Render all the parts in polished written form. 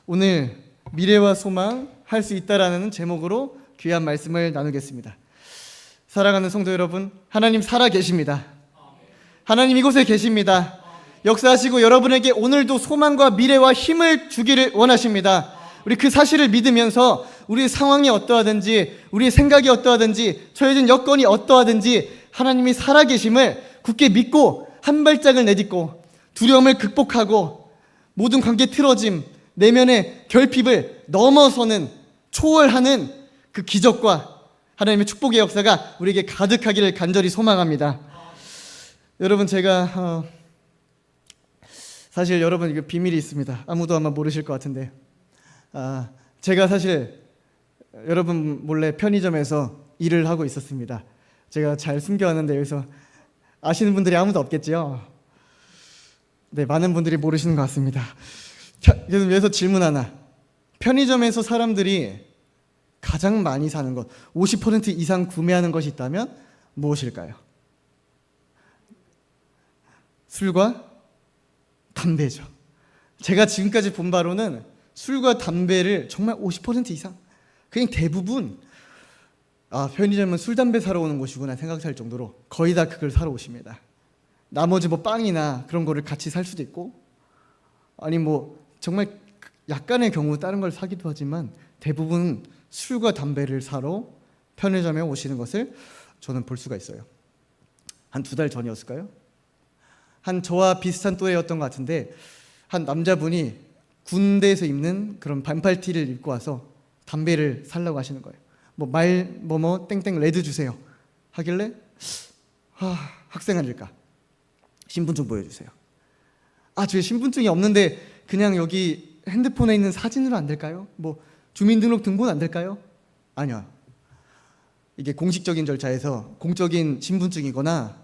오늘 미래와 소망 할 수 있다라는 제목으로 귀한 말씀을 나누겠습니다. 사랑하는 성도 여러분, 하나님 살아 계십니다. 하나님 이곳에 계십니다. 역사하시고 여러분에게 오늘도 소망과 미래와 힘을 주기를 원하십니다. 우리 그 사실을 믿으면서 우리의 상황이 어떠하든지, 우리의 생각이 어떠하든지, 처해진 여건이 어떠하든지 하나님이 살아계심을 굳게 믿고 한 발짝을 내딛고 두려움을 극복하고 모든 관계 틀어짐, 내면의 결핍을 넘어서는, 초월하는 그 기적과 하나님의 축복의 역사가 우리에게 가득하기를 간절히 소망합니다. 여러분, 제가 사실 여러분 이거 비밀이 있습니다. 아무도 아마 모르실 것 같은데, 제가 사실 여러분 몰래 편의점에서 일을 하고 있었습니다. 제가 잘 숨겨왔는데 여기서 아시는 분들이 아무도 없겠지요? 네, 많은 분들이 모르시는 것 같습니다. 자, 그래서 여기서 질문 하나. 편의점에서 사람들이 가장 많이 사는 것, 50% 이상 구매하는 것이 있다면 무엇일까요? 술과 담배죠. 제가 지금까지 본 바로는 술과 담배를 정말 50% 이상, 그냥 대부분 편의점은 술, 담배 사러 오는 곳이구나 생각할 정도로 거의 다 그걸 사러 오십니다. 나머지 뭐 빵이나 그런 거를 같이 살 수도 있고, 아니 뭐 정말 약간의 경우 다른 걸 사기도 하지만 대부분 술과 담배를 사러 편의점에 오시는 것을 저는 볼 수가 있어요. 한 2달 전이었을까요? 한 저와 비슷한 또래였던 것 같은데, 한 남자분이 군대에서 입는 그런 반팔티를 입고 와서 담배를 살라고 하시는 거예요. 뭐뭐 땡땡 레드 주세요 하길래 학생 아닐까? 신분증 보여주세요. 저 신분증이 없는데 그냥 여기 핸드폰에 있는 사진으로 안 될까요? 뭐 주민등록등본 안 될까요? 아니요. 이게 공식적인 절차에서 공적인 신분증이거나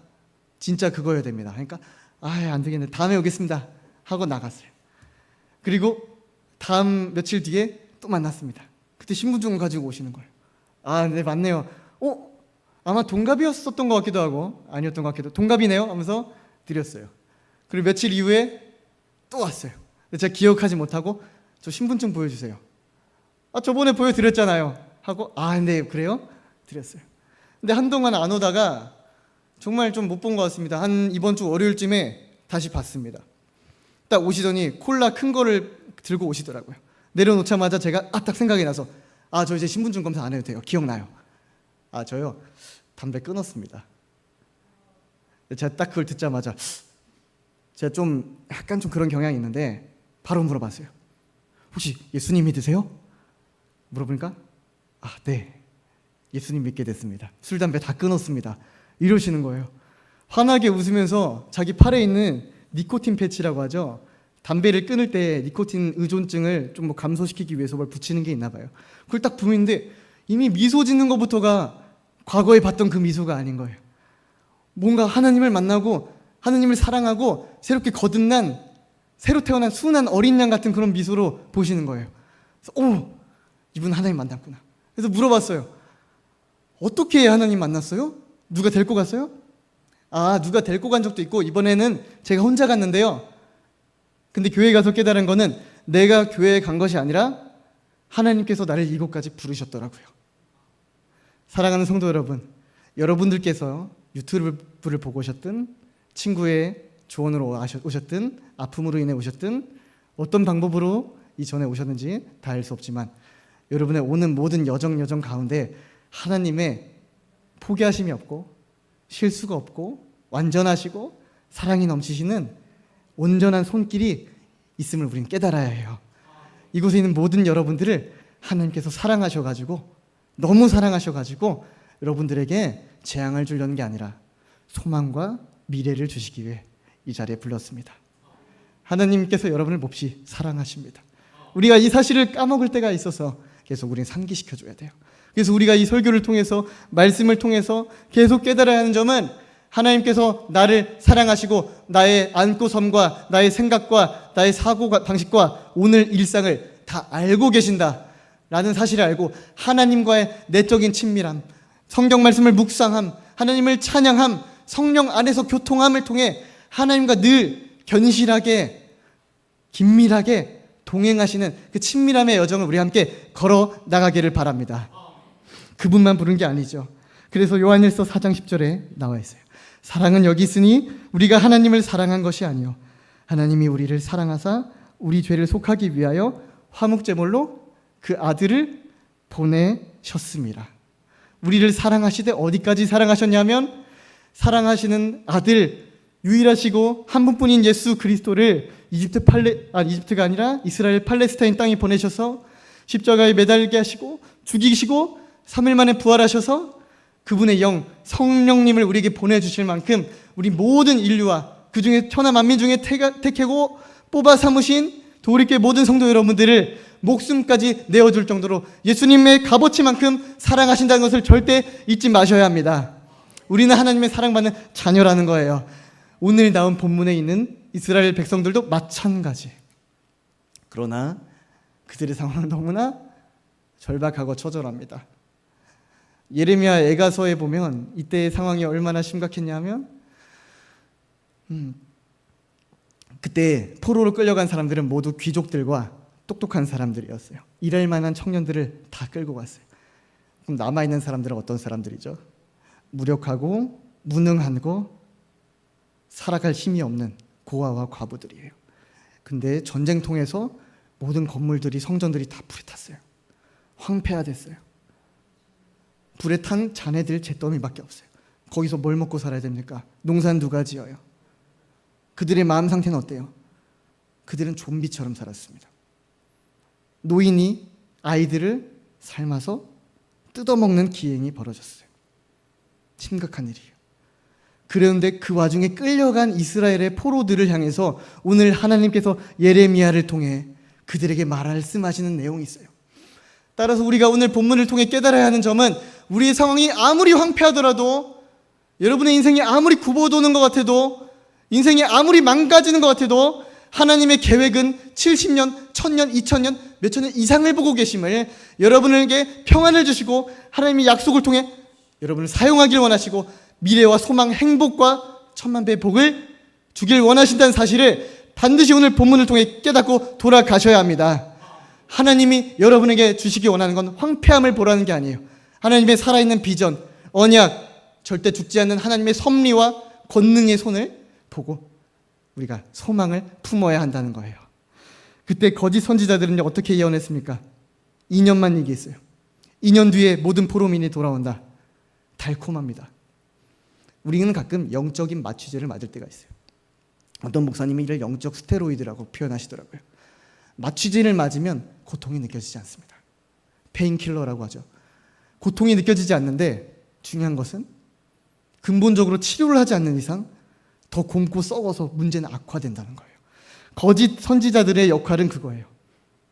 진짜 그거여야 됩니다. 그러니까 안 되겠네, 다음에 오겠습니다 하고 나갔어요. 그리고 다음 며칠 뒤에 또 만났습니다. 그때 신분증을 가지고 오시는 거예요. 네, 맞네요. 아마 동갑이었었던 것 같기도 하고 아니었던 것 같기도 하고, 동갑이네요 하면서 드렸어요. 그리고 며칠 이후에 또 왔어요. 제가 기억하지 못하고 저 신분증 보여주세요. 저번에 보여드렸잖아요 하고 네, 그래요? 드렸어요. 근데 한동안 안 오다가 정말 좀 못 본 것 같습니다. 한 이번 주 월요일쯤에 다시 봤습니다. 딱 오시더니 콜라 큰 거를 들고 오시더라고요. 내려놓자마자 제가 딱 생각이 나서 저 이제 신분증 검사 안 해도 돼요. 기억나요. 저요 담배 끊었습니다. 제가 딱 그걸 듣자마자 제가 좀 약간 좀 그런 경향이 있는데 바로 물어봤어요. 혹시 예수님 믿으세요? 물어보니까 네, 예수님 믿게 됐습니다. 술, 담배 다 끊었습니다. 이러시는 거예요. 환하게 웃으면서 자기 팔에 있는 니코틴 패치라고 하죠. 담배를 끊을 때 니코틴 의존증을 좀 감소시키기 위해서 뭘 붙이는 게 있나 봐요. 그걸 딱 보는데 이미 미소 짓는 것부터가 과거에 봤던 그 미소가 아닌 거예요. 뭔가 하나님을 만나고 하나님을 사랑하고 새롭게 거듭난, 새로 태어난 순한 어린 양 같은 그런 미소로 보시는 거예요. 그래서 이분 하나님 만났구나. 그래서 물어봤어요. 어떻게 하나님 만났어요? 누가 데리고 갔어요? 누가 데리고 간 적도 있고 이번에는 제가 혼자 갔는데요. 근데 교회에 가서 깨달은 거는 내가 교회에 간 것이 아니라 하나님께서 나를 이곳까지 부르셨더라고요. 사랑하는 성도 여러분, 여러분들께서 유튜브를 보고 오셨든 친구의 조언으로 오셨든 아픔으로 인해 오셨든 어떤 방법으로 이전에 오셨는지 다 알 수 없지만 여러분의 오는 모든 여정 가운데 하나님의 포기하심이 없고 실수가 없고 완전하시고 사랑이 넘치시는 온전한 손길이 있음을 우리는 깨달아야 해요. 이곳에 있는 모든 여러분들을 하나님께서 사랑하셔가지고, 너무 사랑하셔가지고 여러분들에게 재앙을 주려는 게 아니라 소망과 미래를 주시기 위해 이 자리에 불렀습니다. 하나님께서 여러분을 몹시 사랑하십니다. 우리가 이 사실을 까먹을 때가 있어서 계속 우리는 상기시켜줘야 돼요. 그래서 우리가 이 설교를 통해서, 말씀을 통해서 계속 깨달아야 하는 점은 하나님께서 나를 사랑하시고 나의 안고 섬과 나의 생각과 나의 사고 방식과 오늘 일상을 다 알고 계신다라는 사실을 알고 하나님과의 내적인 친밀함, 성경 말씀을 묵상함, 하나님을 찬양함, 성령 안에서 교통함을 통해 하나님과 늘 견실하게, 긴밀하게 동행하시는 그 친밀함의 여정을 우리 함께 걸어 나가기를 바랍니다. 그분만 부른 게 아니죠. 그래서 요한일서 4장 10절에 나와 있어요. 사랑은 여기 있으니 우리가 하나님을 사랑한 것이 아니요 하나님이 우리를 사랑하사 우리 죄를 속하기 위하여 화목제물로 그 아들을 보내셨습니다. 우리를 사랑하시되 어디까지 사랑하셨냐면 사랑하시는 아들, 유일하시고 한 분뿐인 예수 그리스도를 이집트가 아니라 이스라엘 팔레스타인 땅에 보내셔서 십자가에 매달게 하시고 죽이시고 3일 만에 부활하셔서 그분의 영 성령님을 우리에게 보내주실 만큼 우리 모든 인류와 그 중에 천하 만민 중에 택하고 뽑아 삼으신 도리교회 모든 성도 여러분들을 목숨까지 내어줄 정도로 예수님의 값어치만큼 사랑하신다는 것을 절대 잊지 마셔야 합니다. 우리는 하나님의 사랑받는 자녀라는 거예요. 오늘 나온 본문에 있는 이스라엘 백성들도 마찬가지. 그러나 그들의 상황은 너무나 절박하고 처절합니다. 예레미야 애가서에 보면 이때의 상황이 얼마나 심각했냐면 그때 포로로 끌려간 사람들은 모두 귀족들과 똑똑한 사람들이었어요. 일할 만한 청년들을 다 끌고 갔어요. 그럼 남아있는 사람들은 어떤 사람들이죠? 무력하고 무능하고 살아갈 힘이 없는 고아와 과부들이에요. 근데 전쟁통에서 모든 건물들이 성전들이 다 불에 탔어요. 황폐화됐어요. 불에 탄 자네들 잿더미밖에 없어요. 거기서 뭘 먹고 살아야 됩니까? 농사는 누가 지어요? 그들의 마음 상태는 어때요? 그들은 좀비처럼 살았습니다. 노인이 아이들을 삶아서 뜯어먹는 기행이 벌어졌어요. 심각한 일이에요. 그런데 그 와중에 끌려간 이스라엘의 포로들을 향해서 오늘 하나님께서 예레미야를 통해 그들에게 말씀하시는 내용이 있어요. 따라서 우리가 오늘 본문을 통해 깨달아야 하는 점은 우리의 상황이 아무리 황폐하더라도, 여러분의 인생이 아무리 굽어도는 것 같아도, 인생이 아무리 망가지는 것 같아도 하나님의 계획은 70년, 1000년, 2000년, 몇천 년 이상을 보고 계심을, 여러분에게 평안을 주시고 하나님의 약속을 통해 여러분을 사용하길 원하시고 미래와 소망, 행복과 천만배의 복을 주길 원하신다는 사실을 반드시 오늘 본문을 통해 깨닫고 돌아가셔야 합니다. 하나님이 여러분에게 주시기 원하는 건 황폐함을 보라는 게 아니에요. 하나님의 살아있는 비전, 언약, 절대 죽지 않는 하나님의 섭리와 권능의 손을 보고 우리가 소망을 품어야 한다는 거예요. 그때 거짓 선지자들은 어떻게 예언했습니까? 2년만 얘기했어요. 2년 뒤에 모든 포로민이 돌아온다. 달콤합니다. 우리는 가끔 영적인 마취제를 맞을 때가 있어요. 어떤 목사님이 이를 영적 스테로이드라고 표현하시더라고요. 마취제를 맞으면 고통이 느껴지지 않습니다. 페인킬러라고 하죠. 고통이 느껴지지 않는데 중요한 것은 근본적으로 치료를 하지 않는 이상 더 곪고 썩어서 문제는 악화된다는 거예요. 거짓 선지자들의 역할은 그거예요.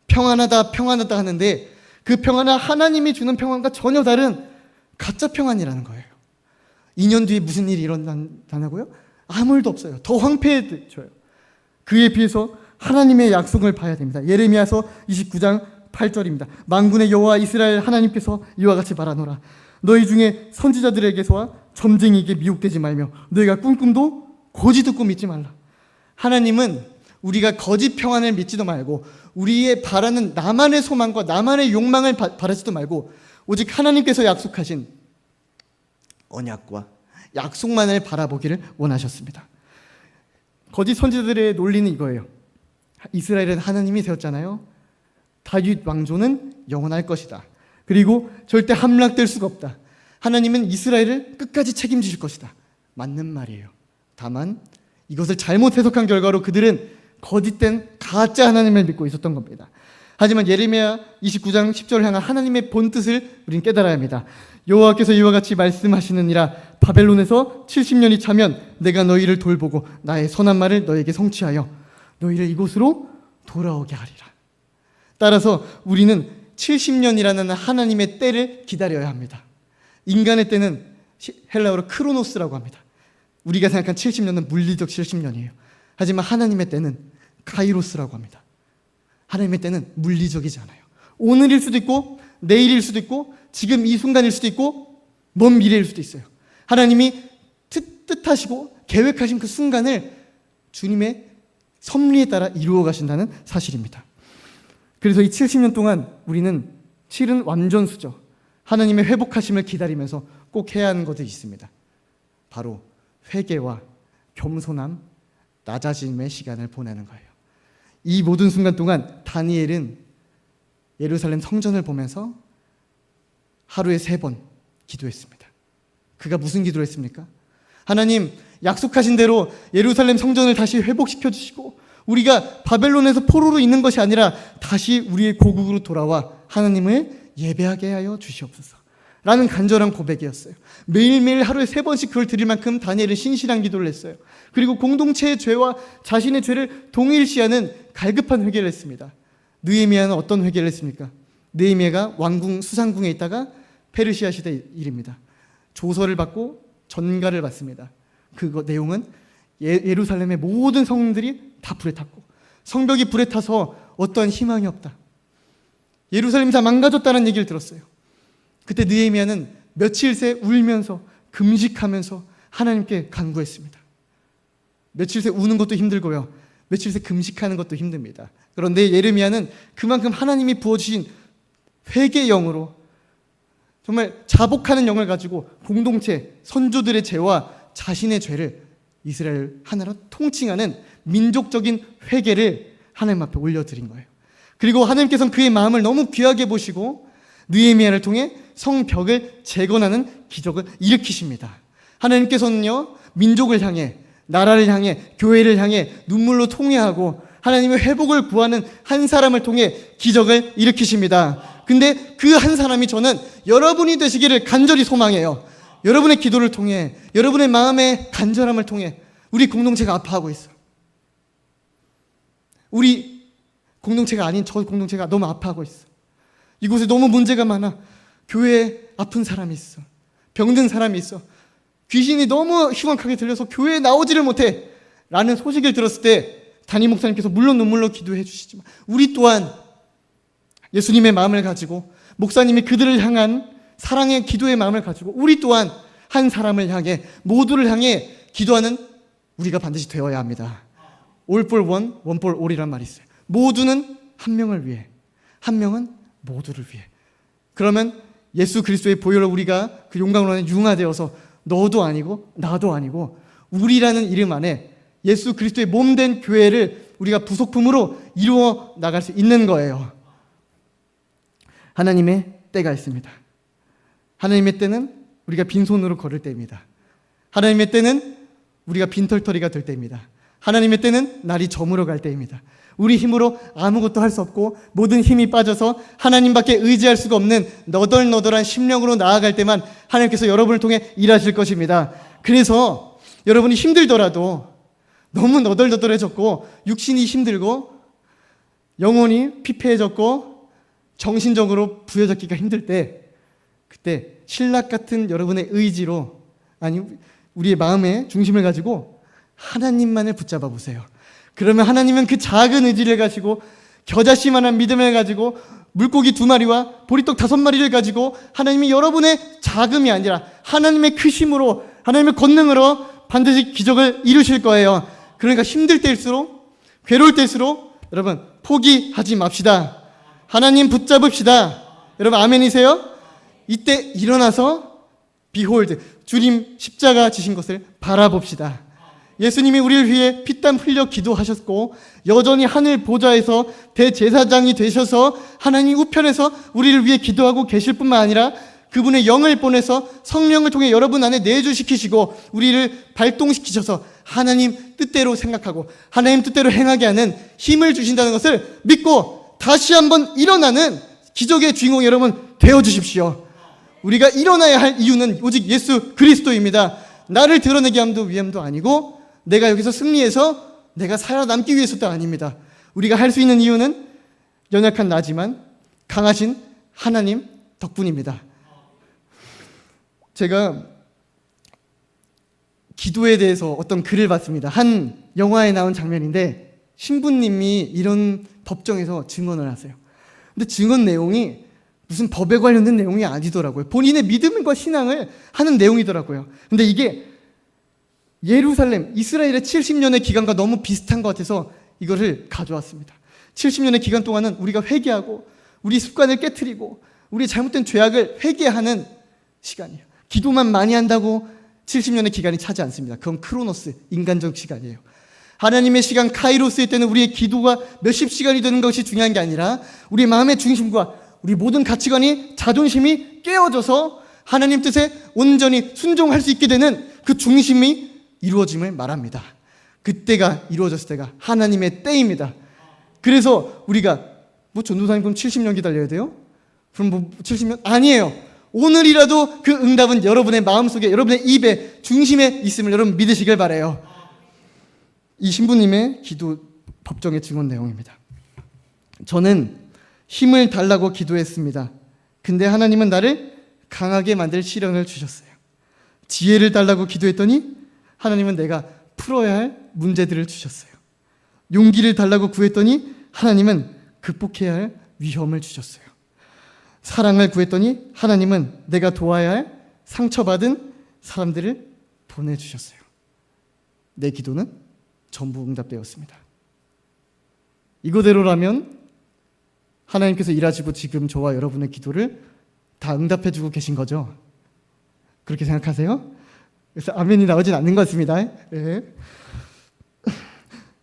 평안하다 평안하다 하는데 그 평안은 하나님이 주는 평안과 전혀 다른 가짜 평안이라는 거예요. 2년 뒤에 무슨 일이 일어나냐고요? 아무 일도 없어요. 더 황폐해져요. 그에 비해서 하나님의 약속을 봐야 됩니다. 예레미야서 29장 8절입니다. 만군의 여호와 이스라엘 하나님께서 이와 같이 말하노라. 너희 중에 선지자들에게서와 점쟁이에게 미혹되지 말며 너희가 꿈도 거짓도 믿지 말라. 하나님은 우리가 거짓 평안을 믿지도 말고 우리의 바라는 나만의 소망과 나만의 욕망을 바라지도 말고 오직 하나님께서 약속하신 언약과 약속만을 바라보기를 원하셨습니다. 거짓 선지자들의 논리는 이거예요. 이스라엘은 하나님이 세웠잖아요. 다윗 왕조는 영원할 것이다. 그리고 절대 함락될 수가 없다. 하나님은 이스라엘을 끝까지 책임지실 것이다. 맞는 말이에요. 다만 이것을 잘못 해석한 결과로 그들은 거짓된 가짜 하나님을 믿고 있었던 겁니다. 하지만 예레미야 29장 10절을 향한 하나님의 본뜻을 우리는 깨달아야 합니다. 여호와께서 이와 같이 말씀하시느니라. 바벨론에서 70년이 차면 내가 너희를 돌보고 나의 선한 말을 너희에게 성취하여 너희를 이곳으로 돌아오게 하리라. 따라서 우리는 70년이라는 하나님의 때를 기다려야 합니다. 인간의 때는 헬라어로 크로노스라고 합니다. 우리가 생각한 70년은 물리적 70년이에요. 하지만 하나님의 때는 카이로스라고 합니다. 하나님의 때는 물리적이지 않아요. 오늘일 수도 있고 내일일 수도 있고 지금 이 순간일 수도 있고 먼 미래일 수도 있어요. 하나님이 뜻하시고 계획하신 그 순간을 주님의 섭리에 따라 이루어 가신다는 사실입니다. 그래서 이 70년 동안 우리는 치른 완전수죠. 하나님의 회복하심을 기다리면서 꼭 해야 하는 것들이 있습니다. 바로 회개와 겸손함, 낮아짐의 시간을 보내는 거예요. 이 모든 순간 동안 다니엘은 예루살렘 성전을 보면서 하루에 3번 기도했습니다. 그가 무슨 기도를 했습니까? 하나님, 약속하신 대로 예루살렘 성전을 다시 회복시켜 주시고 우리가 바벨론에서 포로로 있는 것이 아니라 다시 우리의 고국으로 돌아와 하나님을 예배하게 하여 주시옵소서 라는 간절한 고백이었어요. 매일매일 하루에 3번씩 그걸 드릴 만큼 다니엘은 신실한 기도를 했어요. 그리고 공동체의 죄와 자신의 죄를 동일시하는 갈급한 회개를 했습니다. 느헤미야는 어떤 회개를 했습니까? 느헤미야가 왕궁 수상궁에 있다가 페르시아 시대 일입니다. 조서를 받고 전가를 받습니다. 그 내용은 예루살렘의 모든 성들이 다 불에 탔고 성벽이 불에 타서 어떠한 희망이 없다. 예루살렘이 다 망가졌다는 얘기를 들었어요. 그때 느헤미야는 며칠 새 울면서 금식하면서 하나님께 간구했습니다. 며칠 새 우는 것도 힘들고요. 며칠 새 금식하는 것도 힘듭니다. 그런데 예레미야는 그만큼 하나님이 부어주신 회개의 영으로 정말 자복하는 영을 가지고 공동체, 선조들의 죄와 자신의 죄를 이스라엘 하나로 통칭하는 민족적인 회개를 하나님 앞에 올려드린 거예요. 그리고 하나님께서는 그의 마음을 너무 귀하게 보시고 느헤미야를 통해 성벽을 재건하는 기적을 일으키십니다. 하나님께서는요, 민족을 향해, 나라를 향해, 교회를 향해 눈물로 통회하고 하나님의 회복을 구하는 한 사람을 통해 기적을 일으키십니다. 근데 그 한 사람이 저는 여러분이 되시기를 간절히 소망해요. 여러분의 기도를 통해, 여러분의 마음의 간절함을 통해 우리 공동체가 아파하고 있어. 우리 공동체가 아닌 저 공동체가 너무 아파하고 있어. 이곳에 너무 문제가 많아. 교회에 아픈 사람이 있어. 병든 사람이 있어. 귀신이 너무 흉악하게 들려서 교회에 나오지를 못해 라는 소식을 들었을 때 담임 목사님께서 물론 눈물로 기도해 주시지만 우리 또한 예수님의 마음을 가지고 목사님이 그들을 향한 사랑의 기도의 마음을 가지고 우리 또한 한 사람을 향해 모두를 향해 기도하는 우리가 반드시 되어야 합니다. All for one, one for all이란 말이 있어요. 모두는 한 명을 위해, 한 명은 모두를 위해. 그러면 예수 그리스도의 보혈로 우리가 그 용광로 안에 융화되어서 너도 아니고 나도 아니고 우리라는 이름 안에 예수 그리스도의 몸된 교회를 우리가 부속품으로 이루어 나갈 수 있는 거예요. 하나님의 때가 있습니다. 하나님의 때는 우리가 빈손으로 걸을 때입니다. 하나님의 때는 우리가 빈털터리가 될 때입니다. 하나님의 때는 날이 저물어 갈 때입니다. 우리 힘으로 아무것도 할 수 없고 모든 힘이 빠져서 하나님밖에 의지할 수가 없는 너덜너덜한 심령으로 나아갈 때만 하나님께서 여러분을 통해 일하실 것입니다. 그래서 여러분이 힘들더라도 너무 너덜너덜해졌고 육신이 힘들고 영혼이 피폐해졌고 정신적으로 부여잡기가 힘들 때 그때 신락 같은 여러분의 의지로 아니 우리의 마음의 중심을 가지고 하나님만을 붙잡아 보세요. 그러면 하나님은 그 작은 의지를 가지고 겨자씨만한 믿음을 가지고 물고기 2마리와 보리떡 5마리를 가지고 하나님이 여러분의 자금이 아니라 하나님의 크심으로 하나님의 권능으로 반드시 기적을 이루실 거예요. 그러니까 힘들 때일수록 괴로울 때일수록 여러분 포기하지 맙시다. 하나님 붙잡읍시다. 여러분 아멘이세요? 이때 일어나서 비홀드 주님 십자가 지신 것을 바라봅시다. 예수님이 우리를 위해 피땀 흘려 기도하셨고 여전히 하늘 보좌에서 대제사장이 되셔서 하나님 우편에서 우리를 위해 기도하고 계실 뿐만 아니라 그분의 영을 보내서 성령을 통해 여러분 안에 내주시키시고 우리를 발동시키셔서 하나님 뜻대로 생각하고 하나님 뜻대로 행하게 하는 힘을 주신다는 것을 믿고 다시 한번 일어나는 기적의 주인공 여러분 되어주십시오. 우리가 일어나야 할 이유는 오직 예수 그리스도입니다. 나를 드러내게 함도 위함도 아니고 내가 여기서 승리해서 내가 살아남기 위해서도 아닙니다. 우리가 할 수 있는 이유는 연약한 나지만 강하신 하나님 덕분입니다. 제가 기도에 대해서 어떤 글을 봤습니다. 한 영화에 나온 장면인데 신부님이 이런 법정에서 증언을 하세요. 근데 증언 내용이 무슨 법에 관련된 내용이 아니더라고요. 본인의 믿음과 신앙을 하는 내용이더라고요. 근데 이게 예루살렘, 이스라엘의 70년의 기간과 너무 비슷한 것 같아서 이거를 가져왔습니다. 70년의 기간 동안은 우리가 회개하고 우리 습관을 깨트리고 우리 잘못된 죄악을 회개하는 시간이에요. 기도만 많이 한다고 70년의 기간이 차지 않습니다. 그건 크로노스, 인간적 시간이에요. 하나님의 시간 카이로스일 때는 우리의 기도가 몇십 시간이 되는 것이 중요한 게 아니라 우리 마음의 중심과 우리 모든 가치관이, 자존심이 깨어져서 하나님 뜻에 온전히 순종할 수 있게 되는 그 중심이 이루어짐을 말합니다. 그때가 이루어졌을 때가 하나님의 때입니다. 그래서 우리가 전도사님 그럼 70년 기다려야 돼요? 그럼 70년? 아니에요. 오늘이라도 그 응답은 여러분의 마음속에, 여러분의 입에, 중심에 있음을 여러분 믿으시길 바라요. 이 신부님의 기도 법정의 증언 내용입니다. 저는 힘을 달라고 기도했습니다. 근데 하나님은 나를 강하게 만들 시련을 주셨어요. 지혜를 달라고 기도했더니 하나님은 내가 풀어야 할 문제들을 주셨어요. 용기를 달라고 구했더니 하나님은 극복해야 할 위험을 주셨어요. 사랑을 구했더니 하나님은 내가 도와야 할 상처받은 사람들을 보내주셨어요. 내 기도는 전부 응답되었습니다. 이거대로라면 하나님께서 일하시고 지금 저와 여러분의 기도를 다 응답해주고 계신 거죠. 그렇게 생각하세요? 그래서 아멘이 나오진 않는 것 같습니다. 네.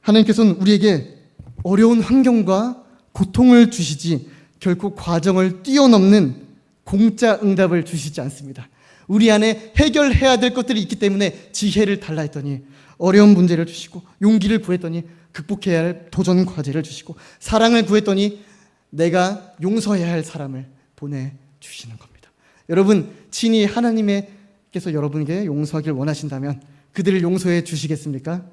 하나님께서는 우리에게 어려운 환경과 고통을 주시지 결코 과정을 뛰어넘는 공짜 응답을 주시지 않습니다. 우리 안에 해결해야 될 것들이 있기 때문에 지혜를 달라 했더니 어려운 문제를 주시고, 용기를 구했더니 극복해야 할 도전 과제를 주시고, 사랑을 구했더니 내가 용서해야 할 사람을 보내주시는 겁니다. 여러분, 친히 하나님께서 여러분에게 용서하길 원하신다면 그들을 용서해 주시겠습니까?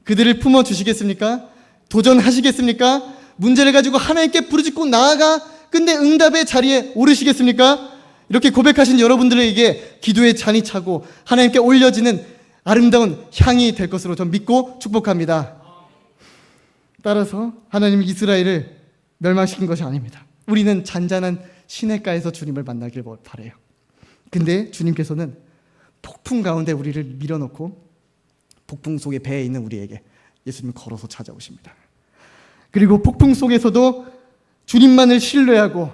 그들을 품어주시겠습니까? 도전하시겠습니까? 문제를 가지고 하나님께 부르짖고 나아가 끝내 응답의 자리에 오르시겠습니까? 이렇게 고백하신 여러분들에게 기도의 잔이 차고 하나님께 올려지는 아름다운 향이 될 것으로 전 믿고 축복합니다. 따라서 하나님이 이스라엘을 멸망시킨 것이 아닙니다. 우리는 잔잔한 시냇가에서 주님을 만나길 바라요. 근데 주님께서는 폭풍 가운데 우리를 밀어넣고 폭풍 속에 배에 있는 우리에게 예수님이 걸어서 찾아오십니다. 그리고 폭풍 속에서도 주님만을 신뢰하고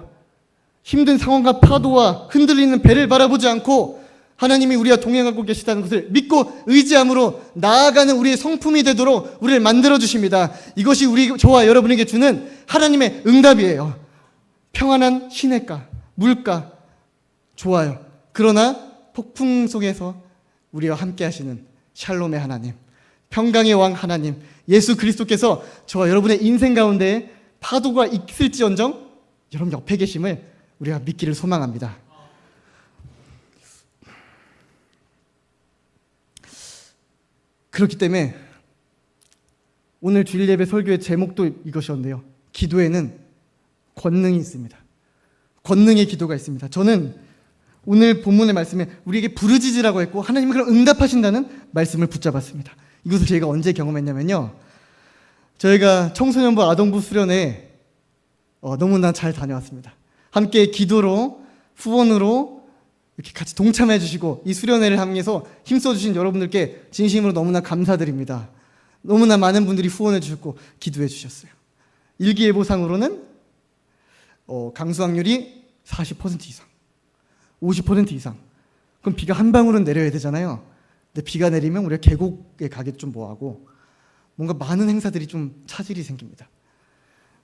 힘든 상황과 파도와 흔들리는 배를 바라보지 않고 하나님이 우리와 동행하고 계시다는 것을 믿고 의지함으로 나아가는 우리의 성품이 되도록 우리를 만들어 주십니다. 이것이 저와 여러분에게 주는 하나님의 응답이에요. 평안한 시냇가, 물가, 좋아요. 그러나 폭풍 속에서 우리와 함께 하시는 샬롬의 하나님, 평강의 왕 하나님, 예수 그리스도께서 저와 여러분의 인생 가운데 파도가 있을지언정 여러분 옆에 계심을 우리가 믿기를 소망합니다. 그렇기 때문에 오늘 주일 예배 설교의 제목도 이것이었는데요. 기도에는 권능이 있습니다. 권능의 기도가 있습니다. 저는 오늘 본문의 말씀에 우리에게 부르짖으라고 했고 하나님은 그럼 응답하신다는 말씀을 붙잡았습니다. 이것을 저희가 언제 경험했냐면요. 저희가 청소년부 아동부 수련회 너무나 잘 다녀왔습니다. 함께 기도로 후원으로 이렇게 같이 동참해 주시고 이 수련회를 향해서 힘써주신 여러분들께 진심으로 너무나 감사드립니다. 너무나 많은 분들이 후원해 주셨고 기도해 주셨어요. 일기예보상으로는 강수 확률이 40% 이상, 50% 이상. 그럼 비가 한 방울은 내려야 되잖아요. 근데 비가 내리면 우리가 계곡에 가기도 좀 뭐하고 뭔가 많은 행사들이 좀 차질이 생깁니다.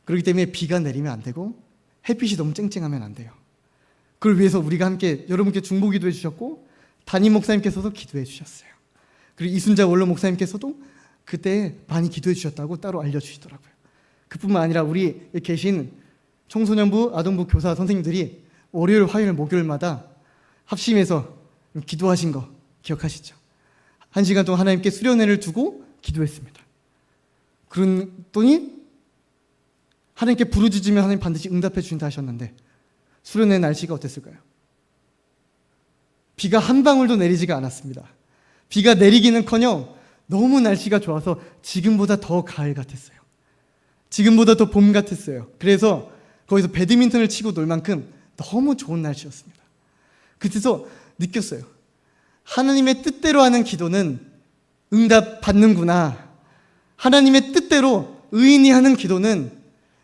그렇기 때문에 비가 내리면 안 되고 햇빛이 너무 쨍쨍하면 안 돼요. 그걸 위해서 우리가 함께 여러분께 중보기도 해주셨고 담임 목사님께서도 기도해 주셨어요. 그리고 이순자 원로 목사님께서도 그때 많이 기도해 주셨다고 따로 알려주시더라고요. 그뿐만 아니라 우리 계신 청소년부, 아동부 교사 선생님들이 월요일, 화요일, 목요일마다 합심해서 기도하신 거 기억하시죠? 1시간 동안 하나님께 수련회를 두고 기도했습니다. 그랬더니 하나님께 부르짖으면 하나님 반드시 응답해 주신다 하셨는데 수련회 날씨가 어땠을까요? 비가 한 방울도 내리지가 않았습니다. 비가 내리기는커녕 너무 날씨가 좋아서 지금보다 더 가을 같았어요. 지금보다 더 봄 같았어요. 그래서 거기서 배드민턴을 치고 놀 만큼 너무 좋은 날씨였습니다. 그래서 느꼈어요. 하나님의 뜻대로 하는 기도는 응답 받는구나. 하나님의 뜻대로 의인이 하는 기도는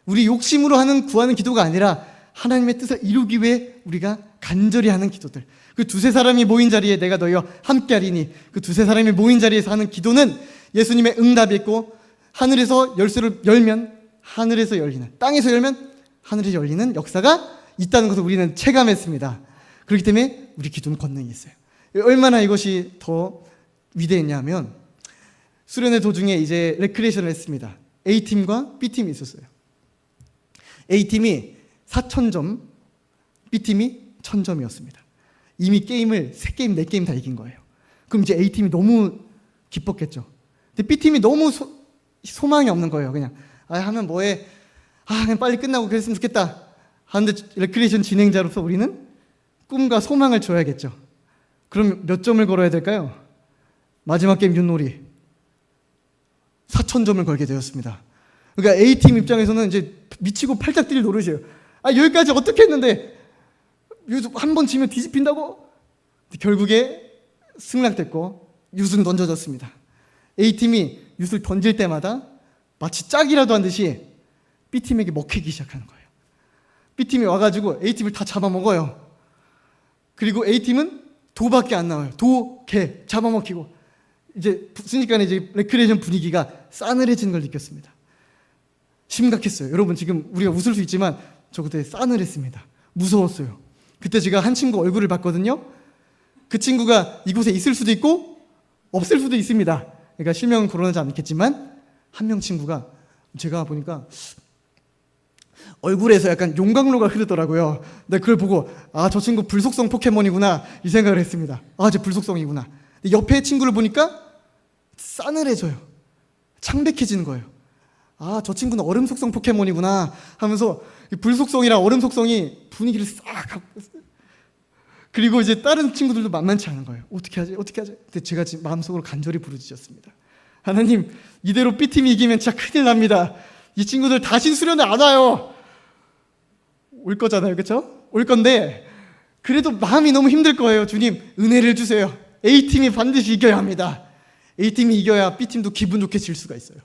우리 욕심으로 구하는 기도가 아니라 하나님의 뜻을 이루기 위해 우리가 간절히 하는 기도들. 그 두세 사람이 모인 자리에 내가 너희와 함께하리니, 그 두세 사람이 모인 자리에서 하는 기도는 예수님의 응답이 있고, 하늘에서 열쇠를 열면 하늘에서 열리는, 땅에서 열면 하늘에서 열리는 역사가 있다는 것을 우리는 체감했습니다. 그렇기 때문에 우리 기도는 권능이 있어요. 얼마나 이것이 더 위대했냐면, 수련회 도중에 이제 레크레이션을 했습니다. A팀과 B팀이 있었어요. A팀이 4,000점, B팀이 1,000점이었습니다. 이미 게임을 3게임, 4게임 다 이긴 거예요. 그럼 이제 A팀이 너무 기뻤겠죠. 근데 B팀이 너무 소망이 없는 거예요. 그냥 하면 뭐해, 그냥 빨리 끝나고 그랬으면 좋겠다 하는데, 레크레이션 진행자로서 우리는 꿈과 소망을 줘야겠죠. 그럼 몇 점을 걸어야 될까요? 마지막 게임 윷놀이 4,000점을 걸게 되었습니다. 그러니까 A팀 입장에서는 이제 미치고 팔짝 뛸 노릇이에요. 여기까지 어떻게 했는데 한 번 지면 뒤집힌다고? 결국에 승락됐고 윷은 던져졌습니다. A팀이 윷을 던질 때마다 마치 짝이라도 한 듯이 B팀에게 먹히기 시작하는 거예요. B팀이 와가지고 A팀을 다 잡아먹어요. 그리고 A팀은 도밖에 안 나와요. 도, 개 잡아먹히고, 이제 순식간에 이제 레크레이션 분위기가 싸늘해지는 걸 느꼈습니다. 심각했어요. 여러분, 지금 우리가 웃을 수 있지만 저 그때 싸늘했습니다. 무서웠어요. 그때 제가 한 친구 얼굴을 봤거든요. 그 친구가 이곳에 있을 수도 있고 없을 수도 있습니다. 그러니까 실명은 거론하지 않겠지만, 한 명 친구가 제가 보니까 얼굴에서 약간 용광로가 흐르더라고요. 근데 그걸 보고 저 친구 불속성 포켓몬이구나 이 생각을 했습니다. 쟤 불속성이구나. 옆에 친구를 보니까 싸늘해져요. 창백해지는 거예요. 저 친구는 얼음 속성 포켓몬이구나 하면서 불속성이랑 얼음 속성이 분위기를 싹. 그리고 이제 다른 친구들도 만만치 않은 거예요. 어떻게 하지? 근데 제가 지금 마음속으로 간절히 부르짖었습니다. 하나님, 이대로 B팀이 이기면 진짜 큰일 납니다. 이 친구들 다신 수련회 안 와요. 올 거잖아요, 그렇죠? 올 건데 그래도 마음이 너무 힘들 거예요. 주님, 은혜를 주세요. A팀이 반드시 이겨야 합니다. A팀이 이겨야 B팀도 기분 좋게 질 수가 있어요.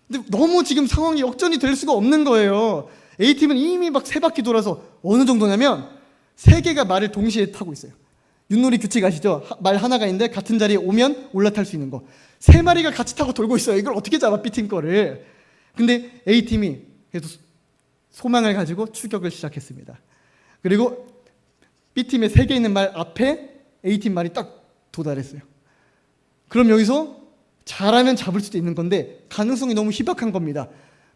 근데 너무 지금 상황이 역전이 될 수가 없는 거예요. A팀은 이미 막 3바퀴 돌아서 어느 정도냐면 3개가 말을 동시에 타고 있어요. 윷놀이 규칙 아시죠? 말 하나가 있는데 같은 자리에 오면 올라탈 수 있는 거. 3마리가 같이 타고 돌고 있어요. 이걸 어떻게 잡아, B팀 거를. 근데 A팀이 그래도 소망을 가지고 추격을 시작했습니다. 그리고 B팀에 3개 있는 말 앞에 A팀 말이 딱 도달했어요. 그럼 여기서 잘하면 잡을 수도 있는 건데 가능성이 너무 희박한 겁니다.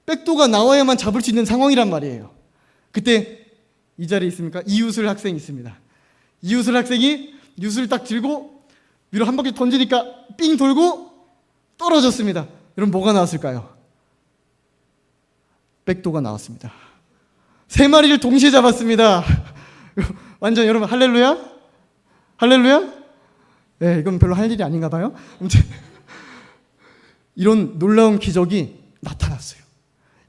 백도가 나와야만 잡을 수 있는 상황이란 말이에요. 그때 이 자리에 있습니까? 이유슬 학생이 있습니다. 이유슬 학생이 윷을 딱 들고 위로 한 바퀴 던지니까 삥 돌고 떨어졌습니다. 여러분, 뭐가 나왔을까요? 백도가 나왔습니다. 3마리를 동시에 잡았습니다. 완전 여러분, 할렐루야? 할렐루야? 네, 이건 별로 할 일이 아닌가 봐요. 이런 놀라운 기적이 나타났어요.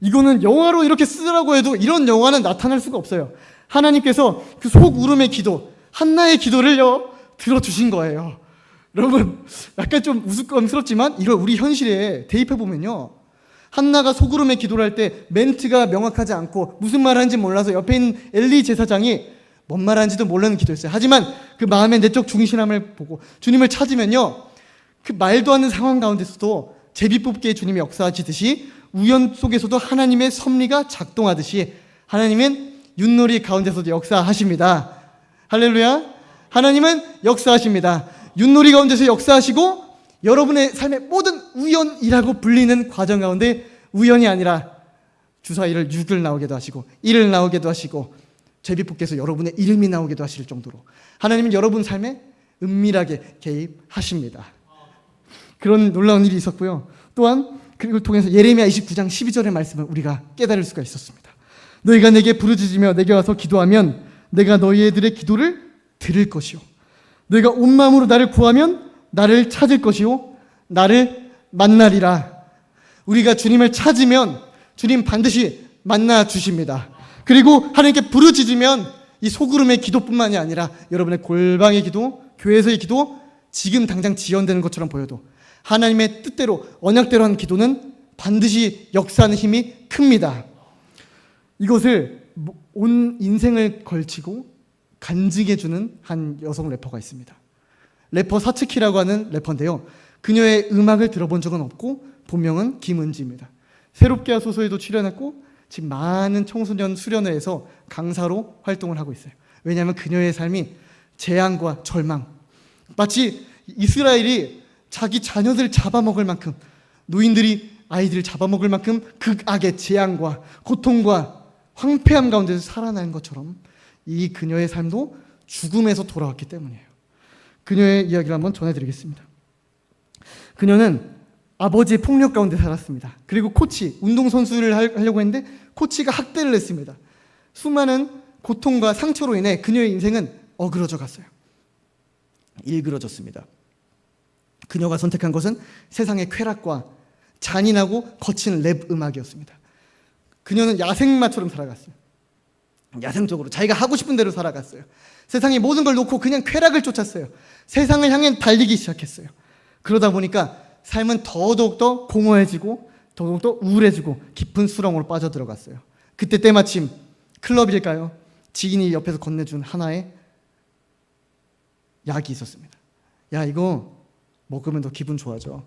이거는 영화로 이렇게 쓰라고 해도 이런 영화는 나타날 수가 없어요. 하나님께서 그 속울음의 기도, 한나의 기도를요 들어주신 거예요. 여러분, 약간 좀 우스꽝스럽지만 이걸 우리 현실에 대입해보면요, 한나가 속울음의 기도를 할 때 멘트가 명확하지 않고 무슨 말 하는지 몰라서 옆에 있는 엘리 제사장이 뭔 말 하는지도 모르는 기도였어요. 하지만 그 마음의 내적 중신함을 보고 주님을 찾으면요, 그 말도 않는 상황 가운데서도 제비뽑기에 주님이 역사하시듯이 우연 속에서도 하나님의 섭리가 작동하듯이 하나님은 윷놀이 가운데서도 역사하십니다. 할렐루야. 하나님은 역사하십니다. 윷놀이 가운데서 역사하시고 여러분의 삶의 모든 우연이라고 불리는 과정 가운데 우연이 아니라 주사위를 6을 나오게도 하시고 1을 나오게도 하시고 제비뽑기에서 여러분의 이름이 나오게도 하실 정도로 하나님은 여러분 삶에 은밀하게 개입하십니다. 그런 놀라운 일이 있었고요. 또한 그걸 통해서 예레미야 29장 12절의 말씀을 우리가 깨달을 수가 있었습니다. 너희가 내게 부르짖으며 내게 와서 기도하면 내가 너희들의 기도를 들을 것이요 너희가 온 마음으로 나를 구하면 나를 찾을 것이요 나를 만나리라. 우리가 주님을 찾으면 주님 반드시 만나 주십니다. 그리고 하나님께 부르짖으면 이 소그름의 기도뿐만이 아니라 여러분의 골방의 기도, 교회에서의 기도, 지금 당장 지연되는 것처럼 보여도 하나님의 뜻대로 언약대로 하는 기도는 반드시 역사하는 힘이 큽니다. 이것을 온 인생을 걸치고 간직해주는 한 여성 래퍼가 있습니다. 래퍼 사츠키라고 하는 래퍼인데요. 그녀의 음악을 들어본 적은 없고 본명은 김은지입니다. 새롭게 하소서에도 출연했고 지금 많은 청소년 수련회에서 강사로 활동을 하고 있어요. 왜냐하면 그녀의 삶이 재앙과 절망, 마치 이스라엘이 자기 자녀들 잡아먹을 만큼, 노인들이 아이들을 잡아먹을 만큼 극악의 재앙과 고통과 황폐함 가운데서 살아나는 것처럼 이 그녀의 삶도 죽음에서 돌아왔기 때문이에요. 그녀의 이야기를 한번 전해드리겠습니다. 그녀는 아버지의 폭력 가운데 살았습니다. 그리고 코치, 운동선수를 하려고 했는데 코치가 학대를 했습니다. 수많은 고통과 상처로 인해 그녀의 인생은 어그러져 갔어요. 일그러졌습니다. 그녀가 선택한 것은 세상의 쾌락과 잔인하고 거친 랩 음악이었습니다. 그녀는 야생마처럼 살아갔어요. 야생적으로 자기가 하고 싶은 대로 살아갔어요. 세상의 모든 걸 놓고 그냥 쾌락을 쫓았어요. 세상을 향해 달리기 시작했어요. 그러다 보니까 삶은 더더욱더 공허해지고 더더욱더 우울해지고 깊은 수렁으로 빠져들어갔어요. 그때 때마침 클럽일까요? 지인이 옆에서 건네준 하나의 약이 있었습니다. 야, 이거 먹으면 너 기분 좋아져.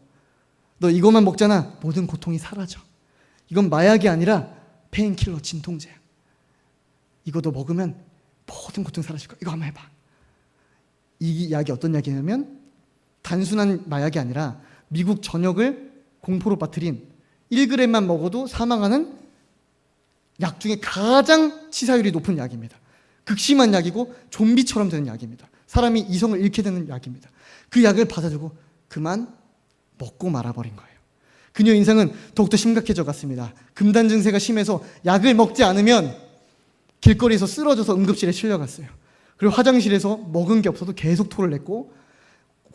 너 이것만 먹잖아. 모든 고통이 사라져. 이건 마약이 아니라 페인킬러, 진통제야. 이거 너 먹으면 모든 고통 사라질 거야. 이거 한번 해봐. 이 약이 어떤 약이냐면 단순한 마약이 아니라 미국 전역을 공포로 빠뜨린 1g만 먹어도 사망하는 약 중에 가장 치사율이 높은 약입니다. 극심한 약이고 좀비처럼 되는 약입니다. 사람이 이성을 잃게 되는 약입니다. 그 약을 받아들고 그만 먹고 말아버린 거예요. 그녀의 인생은 더욱더 심각해져 갔습니다. 금단 증세가 심해서 약을 먹지 않으면 길거리에서 쓰러져서 응급실에 실려갔어요. 그리고 화장실에서 먹은 게 없어도 계속 토를 냈고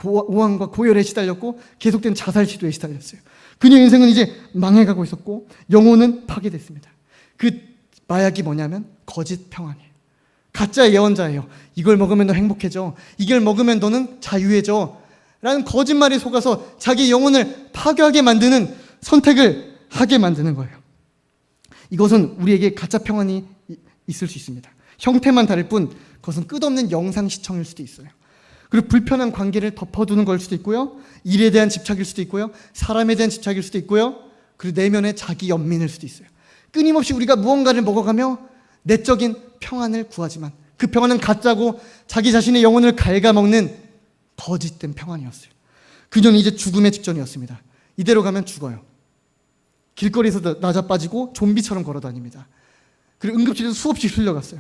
오한과 고열에 시달렸고 계속된 자살 시도에 시달렸어요. 그녀의 인생은 이제 망해가고 있었고 영혼은 파괴됐습니다. 그 마약이 뭐냐면 거짓 평안이에요. 가짜 예언자예요. 이걸 먹으면 너 행복해져. 이걸 먹으면 너는 자유해져. 라는 거짓말에 속아서 자기 영혼을 파괴하게 만드는 선택을 하게 만드는 거예요. 이것은 우리에게 가짜 평안이 있을 수 있습니다. 형태만 다를 뿐 그것은 끝없는 영상 시청일 수도 있어요. 그리고 불편한 관계를 덮어두는 걸 수도 있고요. 일에 대한 집착일 수도 있고요. 사람에 대한 집착일 수도 있고요. 그리고 내면의 자기 연민일 수도 있어요. 끊임없이 우리가 무언가를 먹어가며 내적인 평안을 구하지만 그 평안은 가짜고 자기 자신의 영혼을 갉아먹는 거짓된 평안이었어요. 그녀는 이제 죽음의 직전이었습니다. 이대로 가면 죽어요. 길거리에서 낮아빠지고 좀비처럼 걸어다닙니다. 그리고 응급실에서 수없이 흘려갔어요.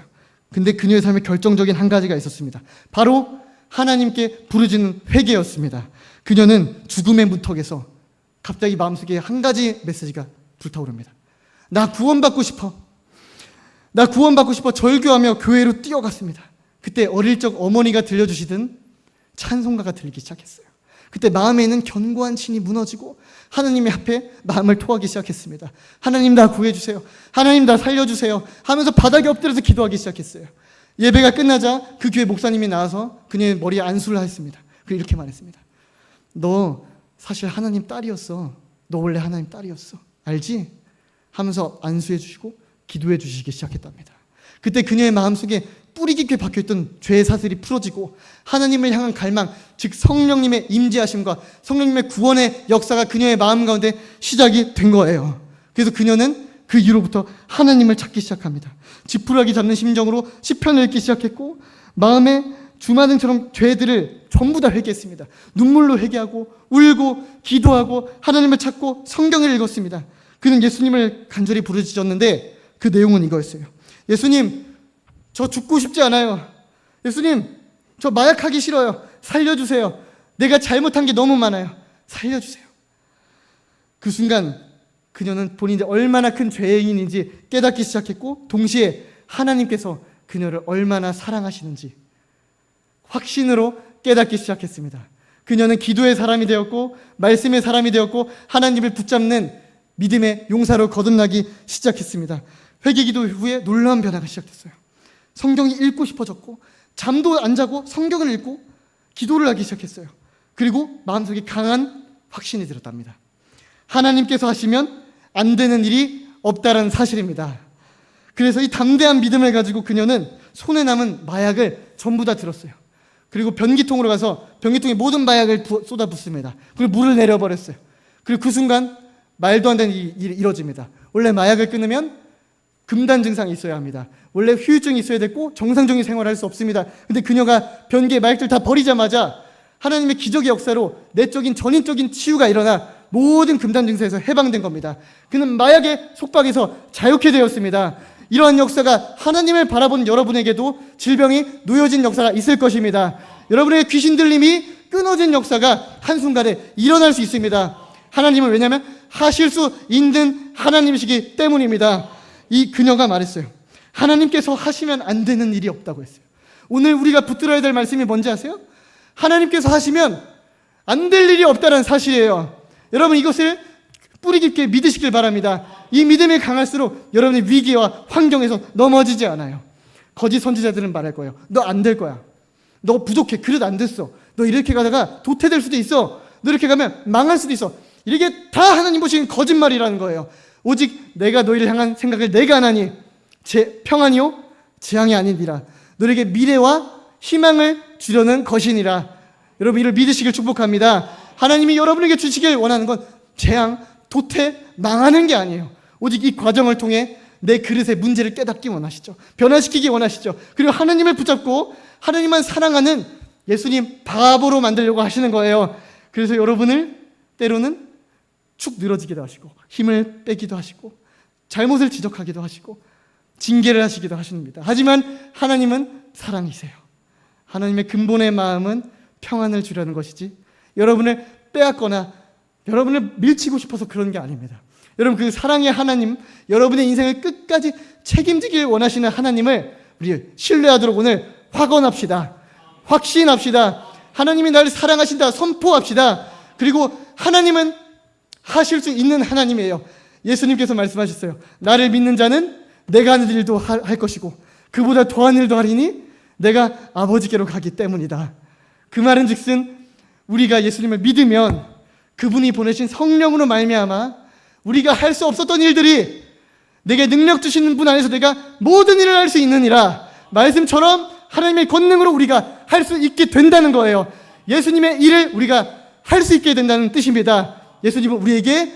근데 그녀의 삶에 결정적인 한 가지가 있었습니다. 바로 하나님께 부르짖는 회개였습니다. 그녀는 죽음의 문턱에서 갑자기 마음속에 한 가지 메시지가 불타오릅니다. 나 구원받고 싶어. 나 구원받고 싶어. 절규하며 교회로 뛰어갔습니다. 그때 어릴 적 어머니가 들려주시던 찬송가가 들리기 시작했어요. 그때 마음에 있는 견고한 신이 무너지고 하나님의 앞에 마음을 토하기 시작했습니다. 하나님 나 구해주세요. 하나님 나 살려주세요. 하면서 바닥에 엎드려서 기도하기 시작했어요. 예배가 끝나자 그 교회 목사님이 나와서 그녀의 머리에 안수를 했습니다. 그리고 이렇게 말했습니다. 너 사실 하나님 딸이었어. 너 원래 하나님 딸이었어. 알지? 하면서 안수해 주시고 기도해 주시기 시작했답니다. 그때 그녀의 마음속에 뿌리 깊게 박혀있던 죄의 사슬이 풀어지고 하나님을 향한 갈망, 즉 성령님의 임재하심과 성령님의 구원의 역사가 그녀의 마음 가운데 시작이 된 거예요. 그래서 그녀는 그 이후로부터 하나님을 찾기 시작합니다. 지푸라기 잡는 심정으로 시편을 읽기 시작했고 마음에 주마등처럼 죄들을 전부 다 회개했습니다. 눈물로 회개하고 울고 기도하고 하나님을 찾고 성경을 읽었습니다. 그는 예수님을 간절히 부르짖었는데 그 내용은 이거였어요. 예수님, 저 죽고 싶지 않아요. 예수님, 저 마약하기 싫어요. 살려주세요. 내가 잘못한 게 너무 많아요. 살려주세요. 그 순간 그녀는 본인이 얼마나 큰 죄인인지 깨닫기 시작했고 동시에 하나님께서 그녀를 얼마나 사랑하시는지 확신으로 깨닫기 시작했습니다. 그녀는 기도의 사람이 되었고 말씀의 사람이 되었고 하나님을 붙잡는 믿음의 용사로 거듭나기 시작했습니다. 회개기도 후에 놀라운 변화가 시작됐어요. 성경이 읽고 싶어졌고 잠도 안 자고 성경을 읽고 기도를 하기 시작했어요. 그리고 마음속에 강한 확신이 들었답니다. 하나님께서 하시면 안 되는 일이 없다는 사실입니다. 그래서 이 담대한 믿음을 가지고 그녀는 손에 남은 마약을 전부 다 들었어요. 그리고 변기통으로 가서 변기통에 모든 마약을 쏟아붓습니다. 그리고 물을 내려버렸어요. 그리고 그 순간 말도 안 되는 일이 이루어집니다. 원래 마약을 끊으면 금단 증상이 있어야 합니다. 원래 후유증이 있어야 되고 정상적인 생활을 할 수 없습니다. 근데 그녀가 변기에 마약들 다 버리자마자 하나님의 기적의 역사로 내적인 전인적인 치유가 일어나 모든 금단 증세에서 해방된 겁니다. 그는 마약의 속박에서 자유케 되었습니다. 이러한 역사가 하나님을 바라보는 여러분에게도 질병이 놓여진 역사가 있을 것입니다. 여러분의 귀신 들림이 끊어진 역사가 한순간에 일어날 수 있습니다. 하나님은 왜냐하면 하실 수 있는 하나님이시기 때문입니다. 이 그녀가 말했어요. 하나님께서 하시면 안 되는 일이 없다고 했어요. 오늘 우리가 붙들어야 될 말씀이 뭔지 아세요? 하나님께서 하시면 안 될 일이 없다는 사실이에요. 여러분 이것을 뿌리 깊게 믿으시길 바랍니다. 이 믿음이 강할수록 여러분의 위기와 환경에서 넘어지지 않아요. 거짓 선지자들은 말할 거예요. 너 안 될 거야. 너 부족해. 그릇 안 됐어. 너 이렇게 가다가 도태될 수도 있어. 너 이렇게 가면 망할 수도 있어. 이게 다 하나님 보시는 거짓말이라는 거예요. 오직 내가 너희를 향한 생각을 내가 하나니 평안이요 재앙이 아니니라. 너에게 미래와 희망을 주려는 것이니라. 여러분 이를 믿으시길 축복합니다. 하나님이 여러분에게 주시길 원하는 건 재앙, 도태, 망하는 게 아니에요. 오직 이 과정을 통해 내 그릇의 문제를 깨닫기 원하시죠. 변화시키기 원하시죠. 그리고 하나님을 붙잡고 하나님만 사랑하는 예수님 바보로 만들려고 하시는 거예요. 그래서 여러분을 때로는 축 늘어지기도 하시고 힘을 빼기도 하시고 잘못을 지적하기도 하시고 징계를 하시기도 하십니다. 하지만 하나님은 사랑이세요. 하나님의 근본의 마음은 평안을 주려는 것이지 여러분을 빼앗거나 여러분을 밀치고 싶어서 그런 게 아닙니다. 여러분 그 사랑의 하나님, 여러분의 인생을 끝까지 책임지길 원하시는 하나님을 우리 신뢰하도록 오늘 확언합시다. 확신합시다. 하나님이 나를 사랑하신다 선포합시다. 그리고 하나님은 하실 수 있는 하나님이에요. 예수님께서 말씀하셨어요. 나를 믿는 자는 내가 하는 일도 할 것이고 그보다 더한 일도 하리니 내가 아버지께로 가기 때문이다. 그 말은 즉슨 우리가 예수님을 믿으면 그분이 보내신 성령으로 말미암아 우리가 할 수 없었던 일들이 내게 능력 주시는 분 안에서 내가 모든 일을 할 수 있느니라. 말씀처럼 하나님의 권능으로 우리가 할 수 있게 된다는 거예요. 예수님의 일을 우리가 할 수 있게 된다는 뜻입니다. 예수님은 우리에게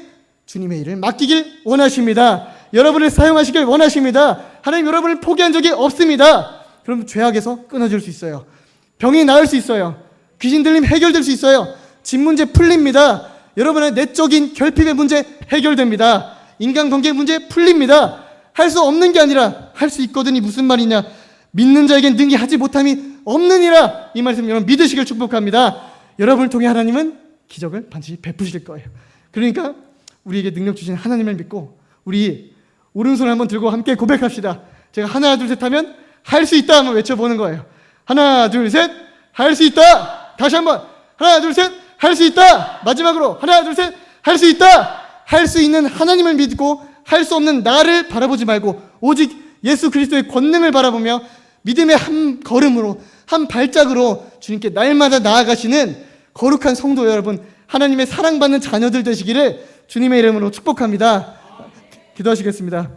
주님의 일을 맡기길 원하십니다. 여러분을 사용하시길 원하십니다. 하나님 여러분을 포기한 적이 없습니다. 그럼 죄악에서 끊어질 수 있어요. 병이 나을 수 있어요. 귀신 들림 해결될 수 있어요. 집 문제 풀립니다. 여러분의 내적인 결핍의 문제 해결됩니다. 인간관계 문제 풀립니다. 할 수 없는 게 아니라 할 수 있거든이 무슨 말이냐. 믿는 자에겐 능히 하지 못함이 없느니라. 이 말씀 여러분 믿으시길 축복합니다. 여러분을 통해 하나님은 기적을 반드시 베푸실 거예요. 그러니까 우리에게 능력 주신 하나님을 믿고 우리 오른손을 한번 들고 함께 고백합시다. 제가 하나 둘 셋 하면 할 수 있다 한번 외쳐보는 거예요. 하나 둘 셋 할 수 있다. 다시 한번 하나 둘 셋 할 수 있다. 마지막으로 하나 둘 셋 할 수 있다. 할 수 있는 하나님을 믿고 할 수 없는 나를 바라보지 말고 오직 예수 그리스도의 권능을 바라보며 믿음의 한 걸음으로 한 발짝으로 주님께 날마다 나아가시는 거룩한 성도 여러분, 하나님의 사랑받는 자녀들 되시기를 주님의 이름으로 축복합니다. 기도하시겠습니다.